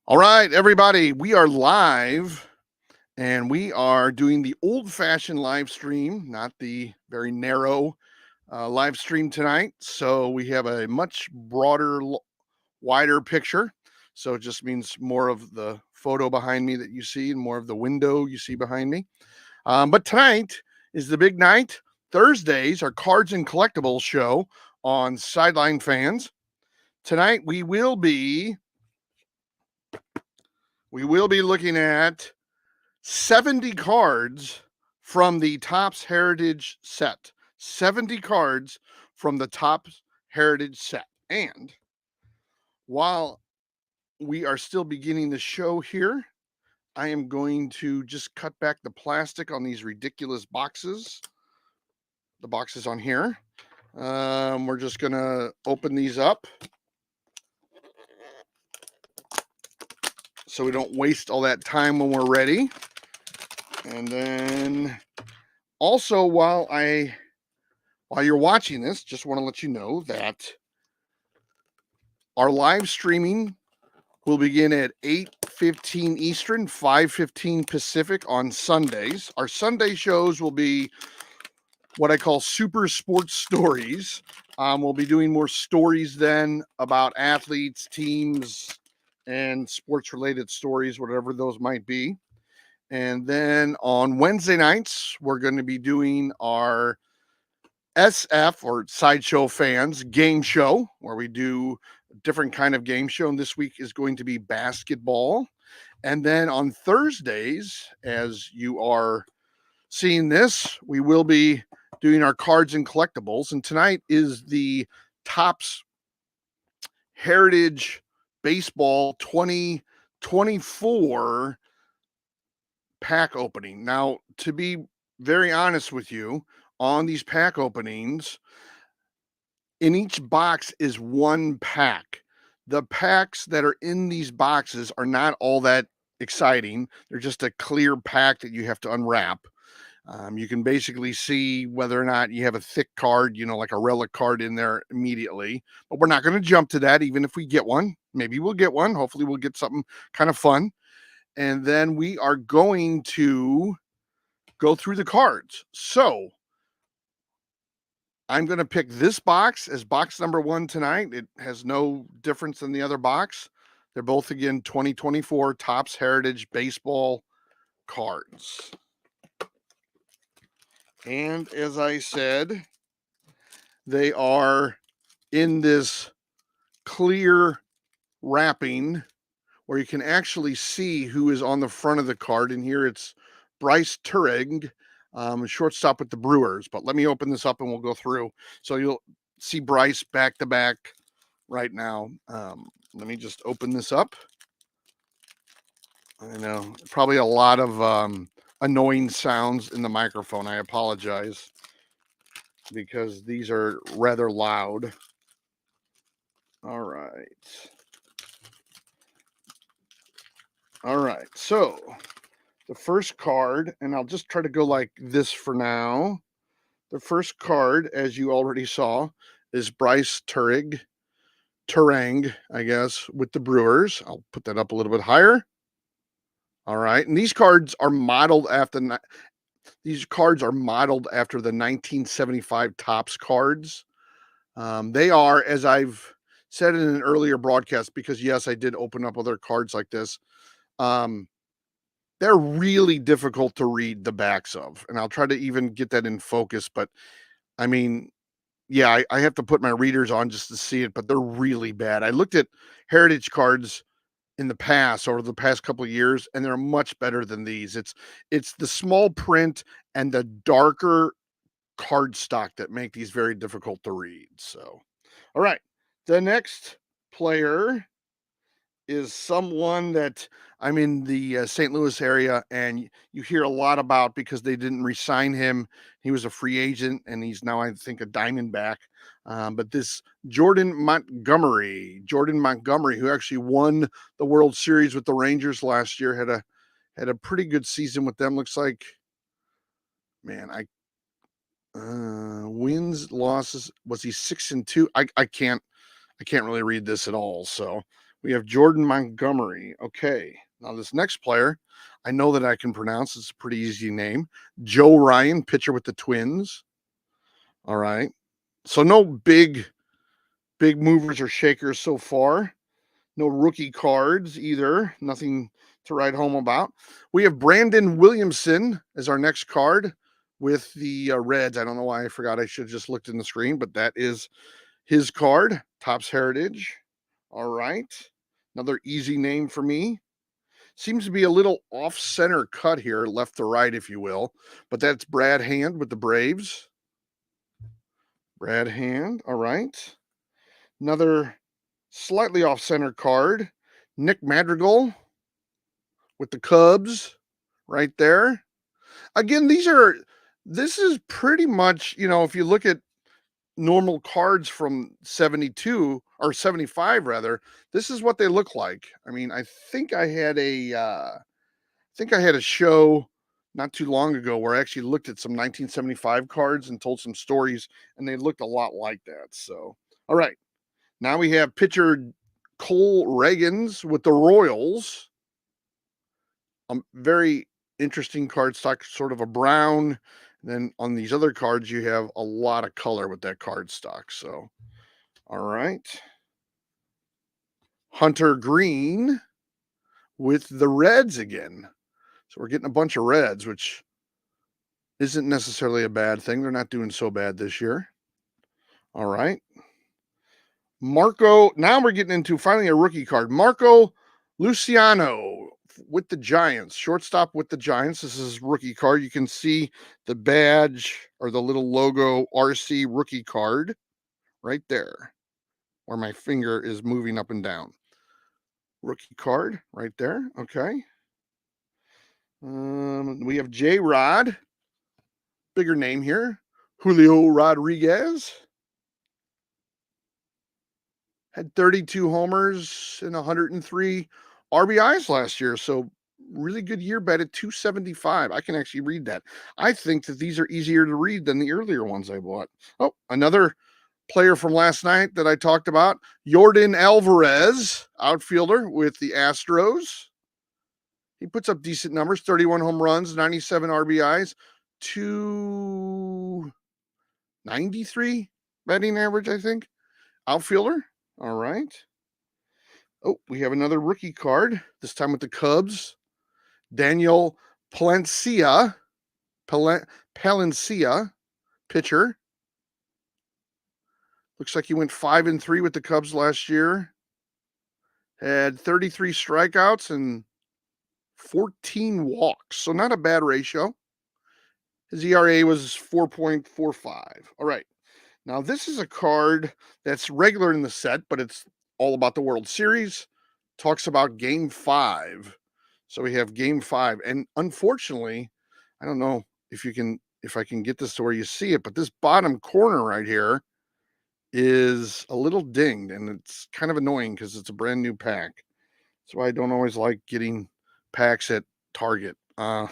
All right, everybody, we are live and we are doing the old fashioned live stream, not the very narrow live stream tonight. So we have a much broader, wider picture. So it just means more of the photo behind me that you see and more of the window you see behind me. But tonight is the big night. Thursdays are Cards and Collectibles show on Sideline Fans. Tonight we will be looking at 70 cards from the Topps Heritage set. 70 cards from the Topps Heritage set. And while we are still beginning the show here, I am going to just cut back the plastic on these ridiculous boxes. The boxes on here. We're just going to open these up so we don't waste all that time when we're ready. And then also while you're watching this, just want to let you know that our live streaming will begin at 8:15 Eastern, 5:15 Pacific on Sundays. Our Sunday shows will be what I call super sports stories. We'll be doing more stories then about athletes, teams, and sports related stories, whatever those might be. And then on Wednesday nights, we're going to be doing our SF or Sideshow Fans game show where we do a different kind of game show. And this week is going to be basketball. And then on Thursdays, as you are seeing this, we will be doing our cards and collectibles. And tonight is the Topps Heritage Baseball 2024 pack opening. Now, to be very honest with you, on these pack openings, in each box is one pack. The packs that are in these boxes are not all that exciting. They're just a clear pack that you have to unwrap. You can basically see whether or not you have a thick card, like a relic card in there immediately. But we're not going to jump to that, even if we get one. Maybe we'll get one. Hopefully, we'll get something kind of fun. And then we are going to go through the cards. So I'm going to pick this box as box number 1 tonight. It has no difference than the other box. They're both, again, 2024 Topps Heritage Baseball cards. And as I said, they are in this clear wrapping where you can actually see who is on the front of the card. And here it's Bryce Tureg, shortstop with the Brewers. But let me open this up and we'll go through. So you'll see Bryce back to back right now. Let me just open this up. I know probably a lot of annoying sounds in the microphone. I apologize because these are rather loud. All right. All right. So the first card, and I'll just try to go like this for now. The first card, as you already saw, is Bryce Turang, I guess, with the Brewers. I'll put that up a little bit higher. All right. And these cards are modeled after the 1975 Topps cards. They are, as I've said in an earlier broadcast, because yes, I did open up other cards like this. They're really difficult to read the backs of, and I'll try to even get that in focus. But I mean, yeah, I have to put my readers on just to see it, but they're really bad. I looked at heritage cards in the past, over the past couple of years, and they're much better than these. It's the small print and the darker card stock that make these very difficult to read. So, all right, the next player is someone that I'm in the St. Louis area, and you hear a lot about because they didn't re-sign him. He was a free agent, and he's now, I think, a Diamondback. But this Jordan Montgomery, who actually won the World Series with the Rangers last year, had a pretty good season with them. Looks like, man, wins, losses. Was he 6-2? I can't really read this at all. So We have Jordan Montgomery. Okay. Now, this next player, I know that I can pronounce. It's a pretty easy name. Joe Ryan, pitcher with the Twins. All right. So, no big movers or shakers so far. No rookie cards either. Nothing to write home about. We have Brandon Williamson as our next card with the Reds. I don't know why I forgot. I should have just looked in the screen, but that is his card. Topps Heritage. All right. Another easy name for me. Seems to be a little off-center cut here, left to right, if you will. But that's Brad Hand with the Braves. Brad Hand. All right. Another slightly off-center card. Nick Madrigal with the Cubs right there. Again, this is pretty much, if you look at normal cards from 72 or 75 rather, this is what they look like. I mean, I think I had a show not too long ago where I actually looked at some 1975 cards and told some stories, and they looked a lot like that. So, all right. Now we have pitcher Cole Reagans with the Royals. Very interesting card stock, sort of a brown. Then on these other cards, you have a lot of color with that card stock. So, all right. Hunter Green with the Reds again. So we're getting a bunch of Reds, which isn't necessarily a bad thing. They're not doing so bad this year. All right. Marco, now we're getting into finally a rookie card. Marco Luciano with the Giants, shortstop with the Giants. This is rookie card. You can see the badge or the little logo RC rookie card right there, where my finger is moving up and down. Rookie card right there. Okay. We have J Rod, bigger name here. Julio Rodriguez had 32 homers and 103 RBIs last year. So really good year, batted 275. I can actually read that. I think that these are easier to read than the earlier ones I bought. Oh, another player from last night that I talked about, Yordan Alvarez, outfielder with the Astros. He puts up decent numbers, 31 home runs, 97 RBIs, 293 batting average, I think. Outfielder. All right. Oh, we have another rookie card, this time with the Cubs. Daniel Palencia, pitcher. Looks like he went 5-3 with the Cubs last year. Had 33 strikeouts and 14 walks. So not a bad ratio. His ERA was 4.45. All right. Now, this is a card that's regular in the set, but it's all about the World Series. Talks about Game 5. So we have Game 5. And unfortunately, I don't know if I can get this to where you see it, but this bottom corner right here is a little dinged, and it's kind of annoying because it's a brand new pack. That's why I don't always like getting packs at Target. All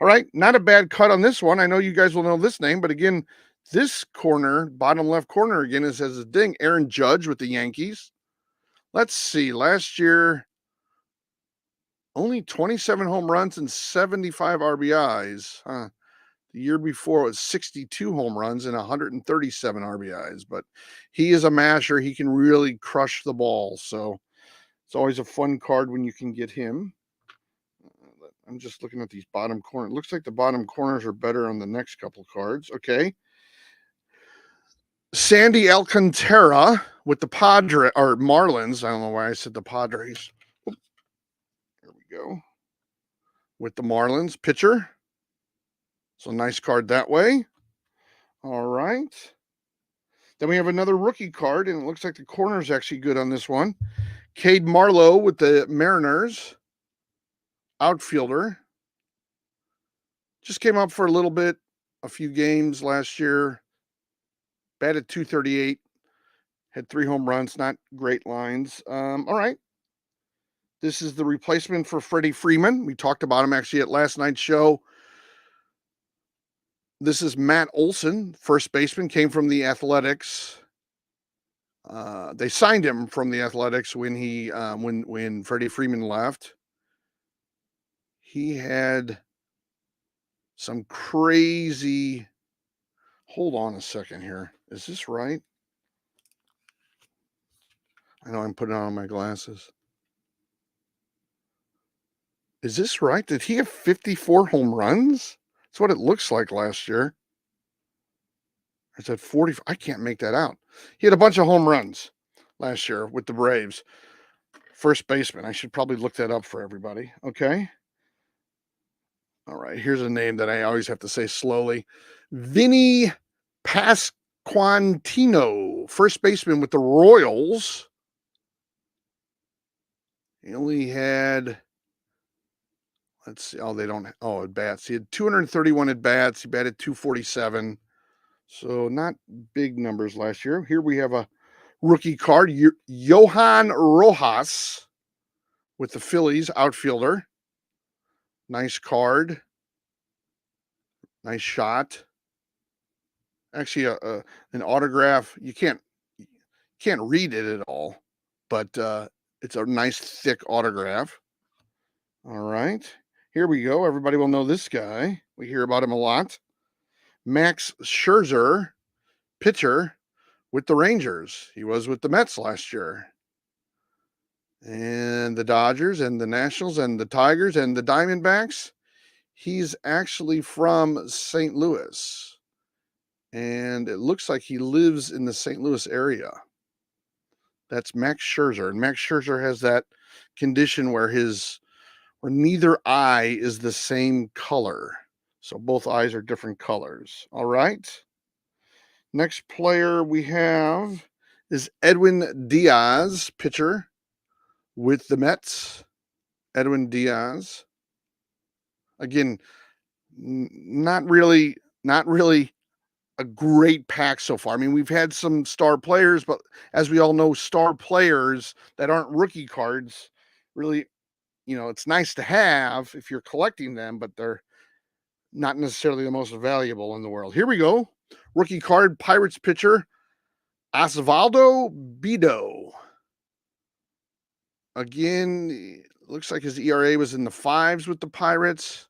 right, not a bad cut on this one. I know you guys will know this name, but again, this corner, bottom left corner again, has a ding. Aaron Judge with the Yankees. Let's see. Last year, only 27 home runs and 75 RBIs. The year before it was 62 home runs and 137 RBIs. But he is a masher. He can really crush the ball. So it's always a fun card when you can get him. I'm just looking at these bottom corners. It looks like the bottom corners are better on the next couple cards. Okay. Sandy Alcantara with the Marlins. I don't know why I said the Padres. There we go. With the Marlins, pitcher. So nice card that way. All right. Then we have another rookie card, and it looks like the corner is actually good on this one. Cade Marlowe with the Mariners. Outfielder. Just came up for a little bit, a few games last year. Batted 238. Had 3 home runs, not great lines. All right. This is the replacement for Freddie Freeman. We talked about him actually at last night's show. This is Matt Olson, first baseman, came from the Athletics. They signed him from the Athletics when he when Freddie Freeman left. He had some crazy. Hold on a second here. Is this right? I know I'm putting on my glasses. Is this right? Did he have 54 home runs? That's what it looks like last year. I said 40. I can't make that out. He had a bunch of home runs last year with the Braves. First baseman. I should probably look that up for everybody. Okay. All right. Here's a name that I always have to say slowly. Vinny Pasquantino, first baseman with the Royals. He only had, let's see. Oh, they don't. Oh, at bats. He had 231 at bats. He batted 247. So not big numbers last year. Here we have a rookie card, Johan Rojas with the Phillies, outfielder. Nice card. Nice shot. Actually, an autograph. You can't read it at all, but it's a nice thick autograph. All right. Here we go. Everybody will know this guy. We hear about him a lot. Max Scherzer, pitcher with the Rangers. He was with the Mets last year. And the Dodgers and the Nationals and the Tigers and the Diamondbacks. He's actually from St. Louis. And it looks like he lives in the St. Louis area. That's Max Scherzer. And Max Scherzer has that condition where neither eye is the same color. So both eyes are different colors. All right. Next player we have is Edwin Diaz, pitcher with the Mets. Edwin Diaz. Again, not really a great pack so far. I mean, we've had some star players, but as we all know, star players that aren't rookie cards really, it's nice to have if you're collecting them, but they're not necessarily the most valuable in the world. Here we go. Rookie card, Pirates pitcher, Osvaldo Bido. Again, looks like his ERA was in the 5s with the Pirates.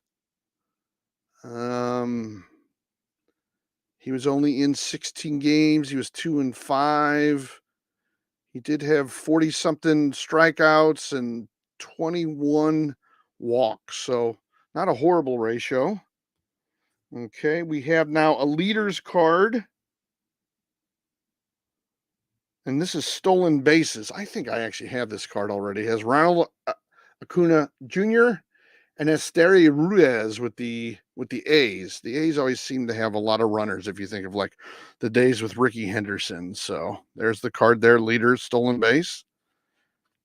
He was only in 16 games. He was 2-5. He did have 40-something strikeouts and 21 walks. So not a horrible ratio. Okay, we have now a leaders card. And this is stolen bases. I think I actually have this card already. It has Ronald Acuna Jr. and Esteury Ruiz with the A's. The A's always seem to have a lot of runners if you think of like the days with Ricky Henderson. So there's the card there, leaders, stolen base.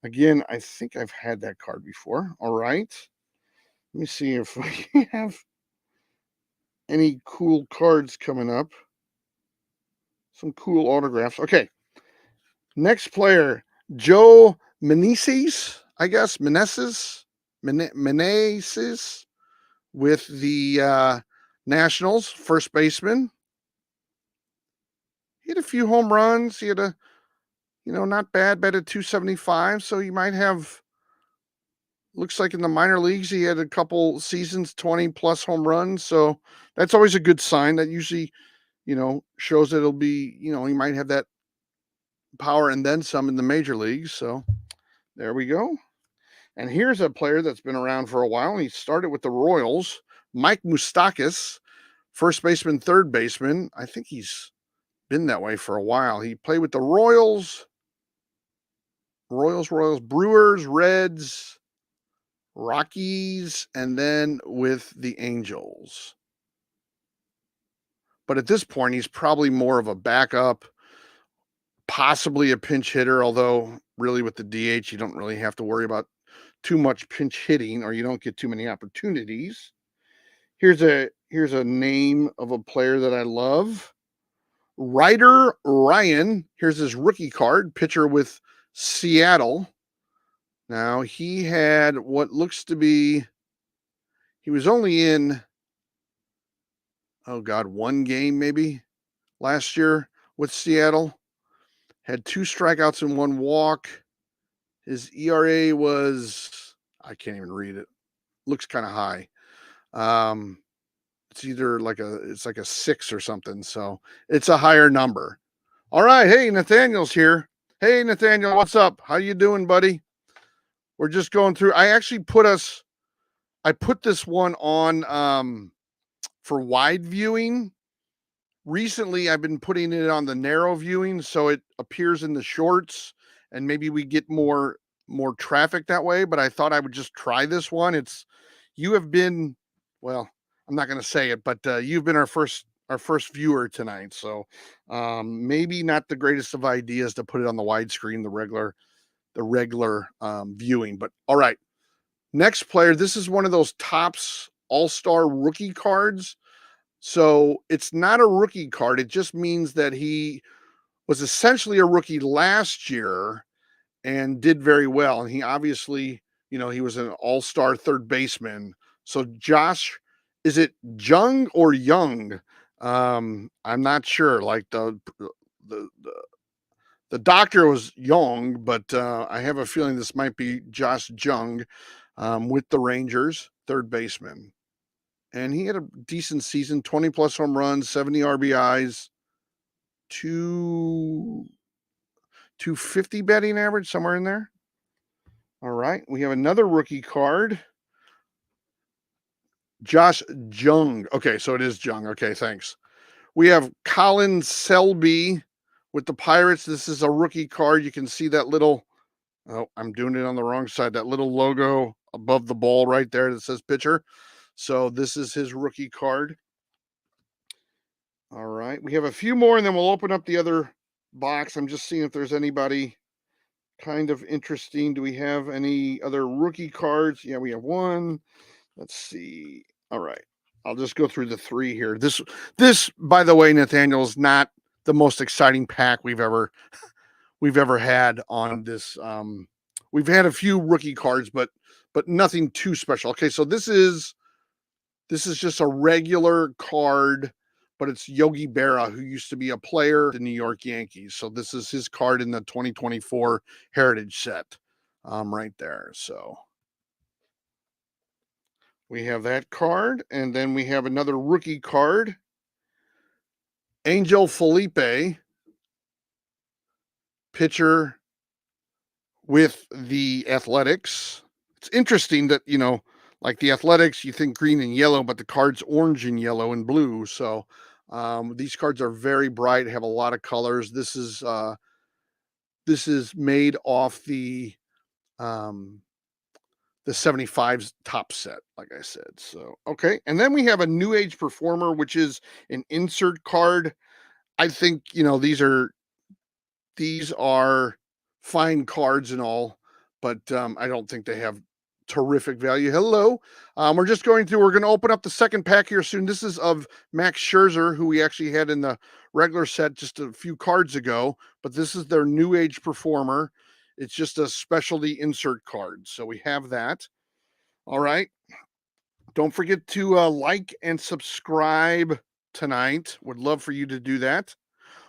Again, I think I've had that card before. All right. Let me see if we have any cool cards coming up. Some cool autographs. Okay. Next player, Joe Meneses, I guess. Meneses with the Nationals, first baseman. He had a few home runs. He had not bad, batted 275. So he might have, looks like in the minor leagues, he had a couple seasons, 20 plus home runs. So that's always a good sign. That usually, shows that it'll be, he might have that power and then some in the major leagues. So there we go. And here's a player that's been around for a while. He started with the Royals, Mike Moustakas, first baseman, third baseman. I think he's been that way for a while. He played with the Royals, Brewers, Reds, Rockies, and then with the Angels. But at this point, he's probably more of a backup, possibly a pinch hitter, although really with the DH, you don't really have to worry about too much pinch hitting or you don't get too many opportunities. Here's a name of a player that I love. Ryder Ryan. Here's his rookie card, pitcher with Seattle. Now, he had what looks to be, he was only in, one game maybe last year with Seattle. Had 2 strikeouts and 1 walk. His ERA was, I can't even read it. Looks kind of high. It's either like a 6 or something. So it's a higher number. All right. Hey, Nathaniel's here. Hey, Nathaniel, what's up? How you doing, buddy? We're just going through. I put this one on for wide viewing. Recently, I've been putting it on the narrow viewing so it appears in the shorts and maybe we get more traffic that way. But I thought I would just try this one. You have been, well, I'm not going to say it, but you've been our first viewer tonight. So maybe not the greatest of ideas to put it on the widescreen, the regular viewing. But all right, next player. This is one of those Topps All-Star rookie cards. So it's not a rookie card. It just means that he was essentially a rookie last year and did very well. And he obviously, he was an all-star third baseman. So Josh, is it Jung or Young? I'm not sure. Like the doctor was Young, but I have a feeling this might be Josh Jung with the Rangers, third baseman. And he had a decent season, 20 plus home runs, 70 RBIs, 250 batting average, somewhere in there. All right. We have another rookie card. Josh Jung. Okay, so it is Jung. Okay, thanks. We have Colin Selby with the Pirates. This is a rookie card. You can see that little, oh, I'm doing it on the wrong side, that little logo above the ball right there that says pitcher. So this is his rookie card. All right. We have a few more and then we'll open up the other box. I'm just seeing if there's anybody kind of interesting. Do we have any other rookie cards? Yeah, we have one. Let's see. All right. I'll just go through the 3 here. This, by the way, Nathaniel, is not the most exciting pack we've ever had on this. We've had a few rookie cards, but nothing too special. Okay, so this is just a regular card, but it's Yogi Berra, who used to be a player in the New York Yankees. So this is his card in the 2024 Heritage set, right there. So we have that card, and then we have another rookie card, Angel Felipe, pitcher with the Athletics. It's interesting that, like the Athletics, you think green and yellow, but the card's orange and yellow and blue. So these cards are very bright, have a lot of colors. This is made off the 75's top set, like I said. So, okay. And then we have a New Age Performer, which is an insert card. I think, these are fine cards and all, but I don't think they have terrific value. Hello. We're going to open up the second pack here soon. This is of Max Scherzer, who we actually had in the regular set just a few cards ago, but this is their New Age Performer. It's just a specialty insert card. So we have that. All right. Don't forget to like and subscribe tonight. Would love for you to do that.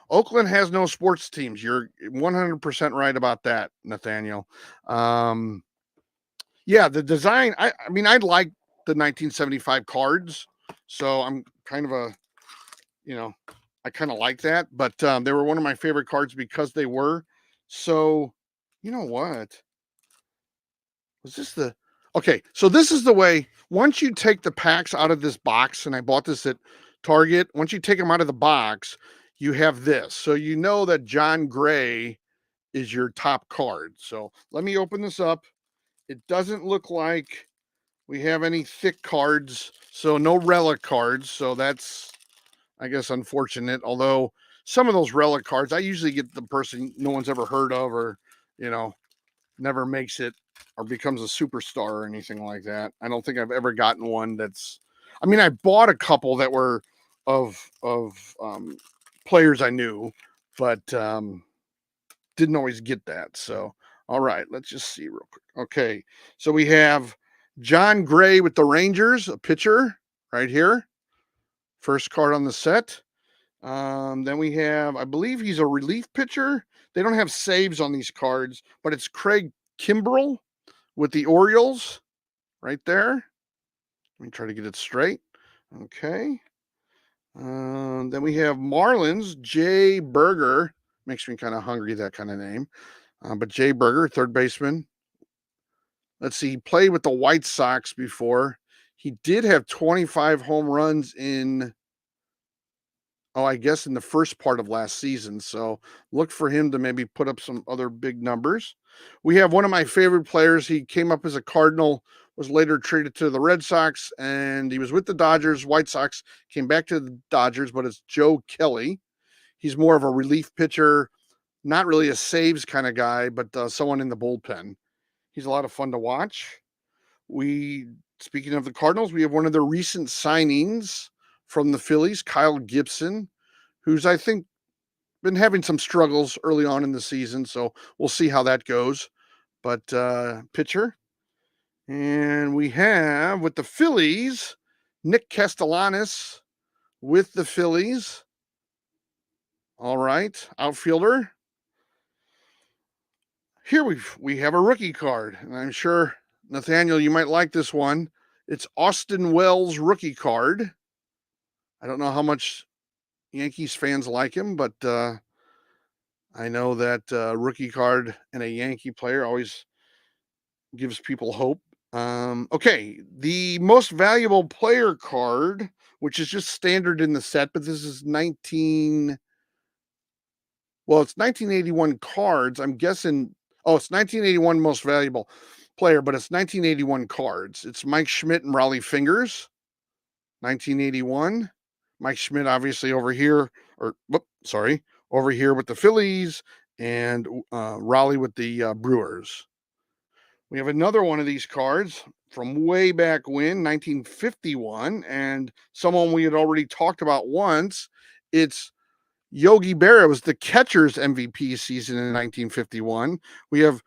Oakland has no sports teams. You're 100% right about that, Nathaniel. Yeah, the design, I mean, I like the 1975 cards. So I'm kind of I kind of like that. But they were one of my favorite cards because they were. So, you know what? Was this the... Okay, so this is the way, once you take the packs out of this box, and I bought this at Target, once you take them out of the box, you have this. So you know that John Gray is your top card. So let me open this up. It doesn't look like we have any thick cards, so no relic cards. So that's, I guess, unfortunate. Although some of those relic cards, I usually get the person no one's ever heard of, or, never makes it or becomes a superstar or anything like that. I don't think I've ever gotten one that's, I mean, I bought a couple that were of players I knew, but didn't always get that. So, all right, let's just see real quick. Okay, so we have John Gray with the Rangers, a pitcher right here. First card on the set. Then we have, I believe he's a relief pitcher. they don't have saves on these cards, but it's Craig Kimbrell with the Orioles right there. Let me try to get it straight. Okay. Then we have Marlins, Jay Berger. Makes me kind of hungry, that kind of name. But Jay Berger, third baseman. Let's see, he played with the White Sox before. He did have 25 home runs in, I guess in the first part of last season. So look for him to maybe put up some other big numbers. We have one of my favorite players. He came up as a Cardinal, was later traded to the Red Sox, and he was with the Dodgers. White Sox, came back to the Dodgers, but it's Joe Kelly. He's more of a relief pitcher, not really a saves kind of guy, but someone in the bullpen. He's a lot of fun to watch. Speaking of the Cardinals, we have one of their recent signings from the Phillies, Kyle Gibson, who's, I think, been having some struggles early on in the season. So we'll see how that goes. But pitcher. And we have with the Phillies, Nick Castellanos with the Phillies. All right. Outfielder. Here we have a rookie card, and I'm sure, Nathaniel, you might like this one. It's Austin Wells rookie card. I don't know how much Yankees fans like him, but I know that rookie card and a Yankee player always gives people hope. Okay, the most valuable player card, which is just standard in the set, but this is it's 1981 cards. I'm guessing, it's 1981 most valuable player, but it's 1981 cards. It's Mike Schmidt and Raleigh Fingers, 1981. Mike Schmidt, obviously over here, over here with the Phillies, and Raleigh with the Brewers. We have another one of these cards from way back when, 1951, and someone we had already talked about once. It's Yogi Berra. Was the catcher's MVP season in 1951. We have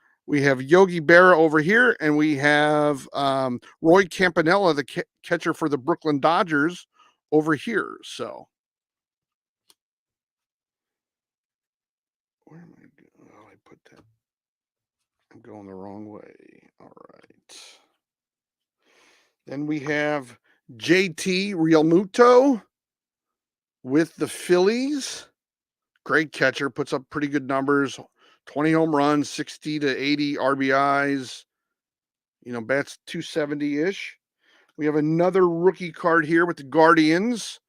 Yogi Berra over here, and we have Roy Campanella, the catcher for the Brooklyn Dodgers, over here. So, where am I? Oh, I put that. I'm going the wrong way. All right. Then we have JT Realmuto with the Phillies. Great catcher, puts up pretty good numbers, 20 home runs, 60 to 80 RBIs, bats 270-ish. We have another rookie card here with the Guardians.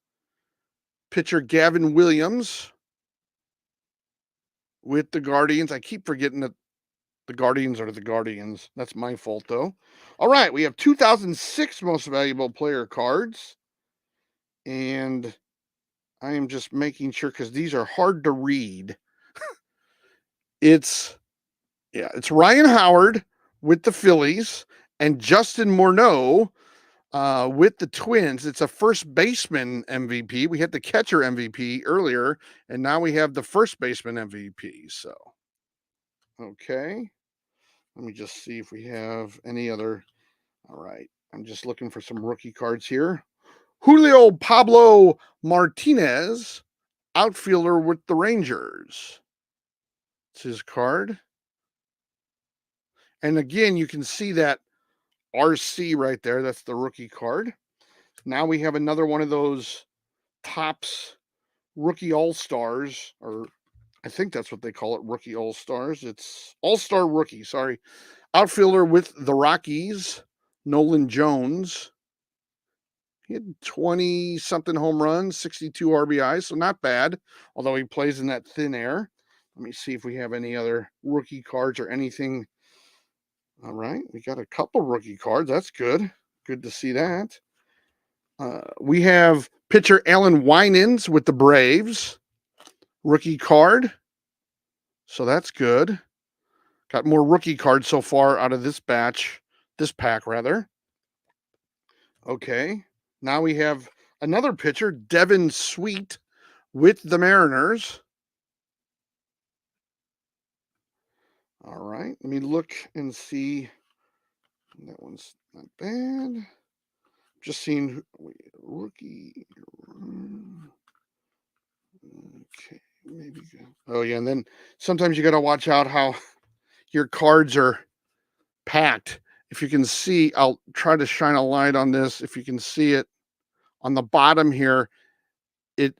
Pitcher Gavin Williams with the Guardians. I keep forgetting that the Guardians are the Guardians. That's my fault, though. All right, we have 2006 most valuable player cards. And I am just making sure because these are hard to read. It's Ryan Howard with the Phillies and Justin Morneau with the Twins. It's a first baseman MVP. We had the catcher MVP earlier, and now we have the first baseman MVP. So, okay. Let me just see if we have any other. All right. I'm just looking for some rookie cards here. Julio Pablo Martinez, outfielder with the Rangers. It's his card. And again, you can see that RC right there. That's the rookie card. Now we have another one of those Topps rookie all-stars, or I think that's what they call it, rookie all-stars. It's all-star rookie, sorry. Outfielder with the Rockies, Nolan Jones. He had 20-something home runs, 62 RBIs, so not bad, although he plays in that thin air. Let me see if we have any other rookie cards or anything. All right, we got a couple rookie cards. That's good. Good to see that. We have pitcher Alan Winans with the Braves. Rookie card. So that's good. Got more rookie cards so far out of this pack rather. Okay. Now we have another pitcher, Devin Sweet with the Mariners. All right. Let me look and see. That one's not bad. Just seeing rookie. Okay. maybe. Oh yeah, and then sometimes you got to watch out how your cards are packed. If you can see, I'll try to shine a light on this. If you can see it on the bottom here, it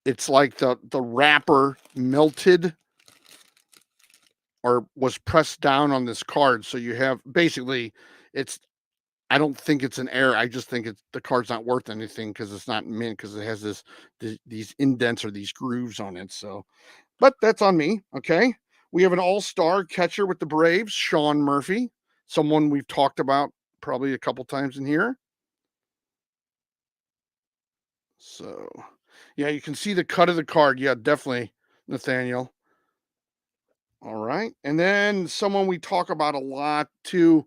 it's like the wrapper melted or was pressed down on this card. So you have basically it's I don't think it's an error. I just think it's the card's not worth anything because it's not mint because it has these indents or these grooves on it. So, but that's on me. Okay, we have an all-star catcher with the Braves, Sean Murphy, someone we've talked about probably a couple times in here. So, yeah, you can see the cut of the card. Yeah, definitely, Nathaniel. All right, and then someone we talk about a lot too,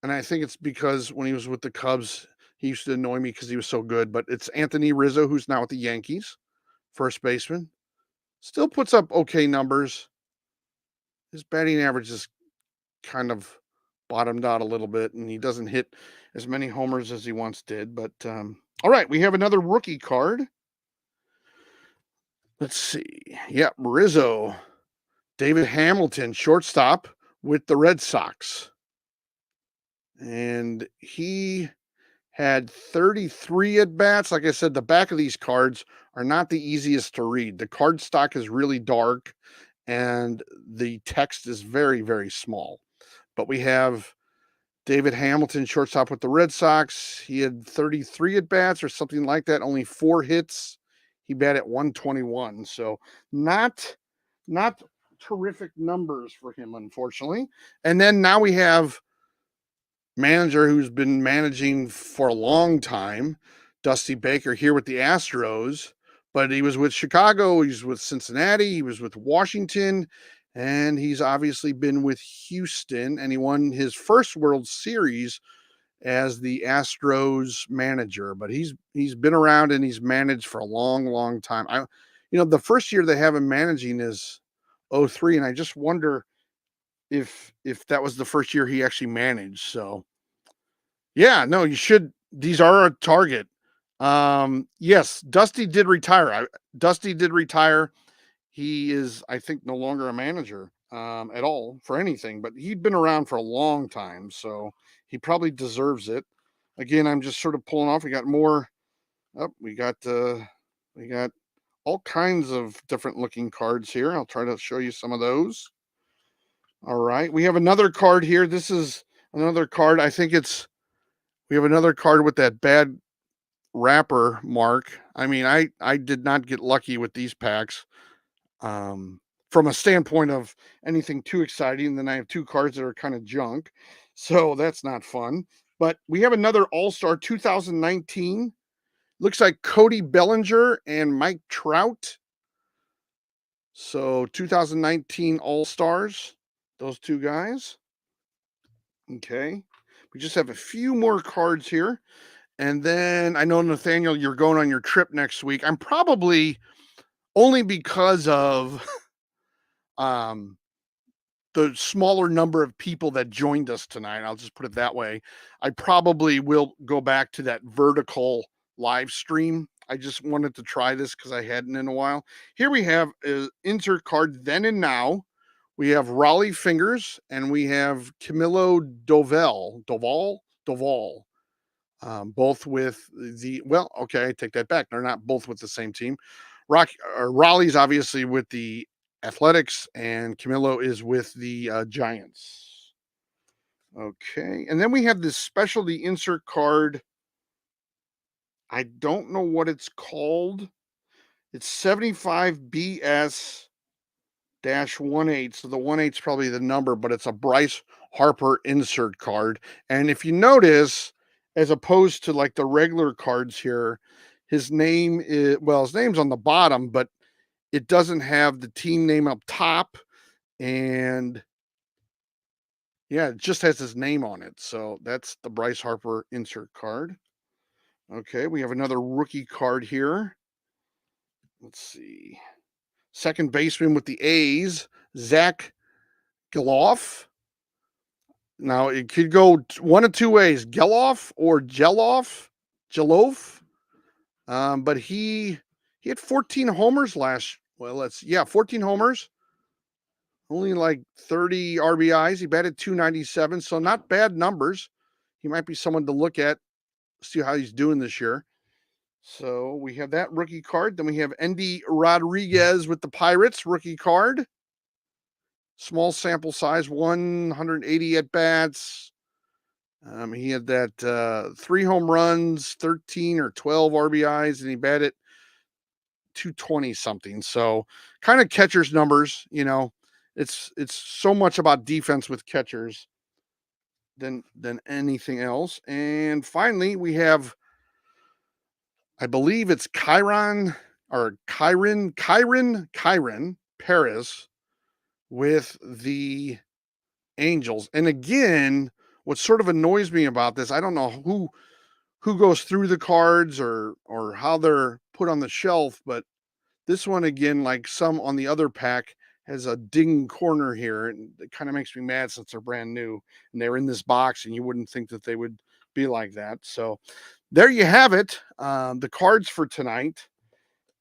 and I think it's because when he was with the Cubs, he used to annoy me because he was so good. But it's Anthony Rizzo, who's now with the Yankees, first baseman. Still puts up okay numbers. His batting average is kind of bottomed out a little bit, and he doesn't hit as many homers as he once did. But all right, we have another rookie card. Let's see. Yep, Rizzo, David Hamilton, shortstop with the Red Sox. And he had 33 at bats. Like I said, the back of these cards are not the easiest to read. The card stock is really dark and the text is very, very small. But we have David Hamilton, shortstop with the Red Sox. He had 33 at bats or something like that, only 4 hits. He batted 121. So not terrific numbers for him, unfortunately. And then now we have manager who's been managing for a long time, Dusty Baker, here with the Astros, but he was with Chicago, he's with Cincinnati, he was with Washington, and he's obviously been with Houston, and he won his first World Series as the Astros manager. But he's been around and he's managed for a long, long time. The first year they have him managing is 03, and I just wonder if that was the first year he actually managed. So yeah, no, you should. These are a target. Yes, Dusty did retire. Dusty did retire. He is, I think, no longer a manager at all for anything, but he'd been around for a long time, so he probably deserves it. Again, I'm just sort of pulling off. We got more. Oh, we got all kinds of different looking cards here. I'll try to show you some of those. All right, we have another card here. This is another card. I think we have another card with that bad wrapper mark. I mean, I did not get lucky with these packs from a standpoint of anything too exciting. Then I have 2 cards that are kind of junk. So that's not fun. But we have another All-Star 2019. Looks like Cody Bellinger and Mike Trout. So 2019 All-Stars, those 2 guys. Okay. We just have a few more cards here. And then I know, Nathaniel, you're going on your trip next week. I'm probably only because of the smaller number of people that joined us tonight. I'll just put it that way. I probably will go back to that vertical live stream. I just wanted to try this because I hadn't in a while. Here we have insert card then and now. We have Raleigh Fingers and we have Camilo Doval. Both with okay, I take that back. They're not both with the same team. Raleigh's obviously with the Athletics, and Camilo is with the Giants. Okay, and then we have this specialty insert card. I don't know what it's called. It's 75 BS -18. So the 18 is probably the number, but it's a Bryce Harper insert card. And if you notice, as opposed to like the regular cards here, his name's on the bottom, but it doesn't have the team name up top. And yeah, it just has his name on it. So that's the Bryce Harper insert card. Okay, we have another rookie card here. Let's see. Second baseman with the A's, Zach Geloff. Now it could go one of 2 ways: Geloff or Geloff. But he had 14 homers last well, 14 homers, only like 30 RBIs. He batted 297, so not bad numbers. He might be someone to look at, see how he's doing this year. So we have that rookie card. Then we have Endy Rodriguez with the Pirates rookie card. Small sample size, 180 at bats. He had that 3 home runs, 13 or 12 RBIs, and he batted 220 something. So kind of catcher's numbers, it's so much about defense with catchers than anything else. And finally, we have, I believe it's Kyron Paris with the Angels. And again, what sort of annoys me about this, I don't know who goes through the cards or how they're put on the shelf, but this one again, like some on the other pack, has a ding corner here, and it kind of makes me mad since they're brand new and they're in this box, and you wouldn't think that they would be like that. So there you have it, the cards for tonight.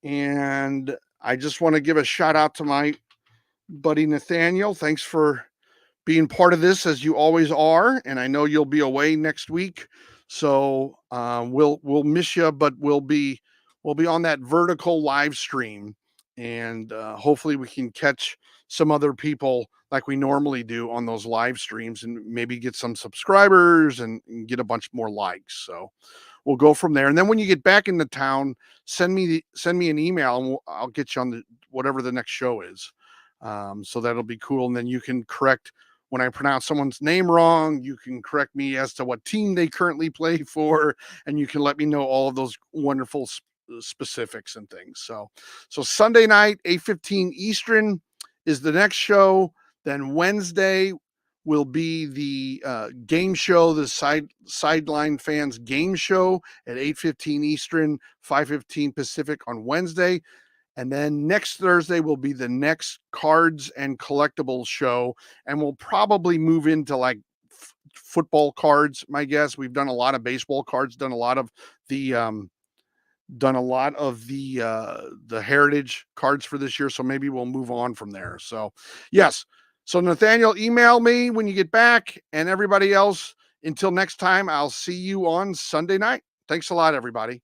And I just want to give a shout out to my buddy Nathaniel. Thanks for being part of this, as you always are, and I know you'll be away next week, so we'll miss you, but we'll be on that vertical live stream, and hopefully we can catch some other people like we normally do on those live streams, and maybe get some subscribers and get a bunch more likes. So we'll go from there. And then when you get back into town, send me an email, and I'll get you on whatever the next show is. So that'll be cool. And then you can correct, when I pronounce someone's name wrong, you can correct me as to what team they currently play for, and you can let me know all of those wonderful specifics and things. So Sunday night, 8:15 Eastern is the next show. Then Wednesday will be the game show, the Sideline Fans game show at 8:15 Eastern, 5:15 Pacific on Wednesday. And then next Thursday will be the next cards and collectibles show. And we'll probably move into like football cards, my guess. We've done a lot of baseball cards, done a lot of the heritage cards for this year. So maybe we'll move on from there. So yes. So Nathaniel, email me when you get back, and everybody else, until next time, I'll see you on Sunday night. Thanks a lot, everybody.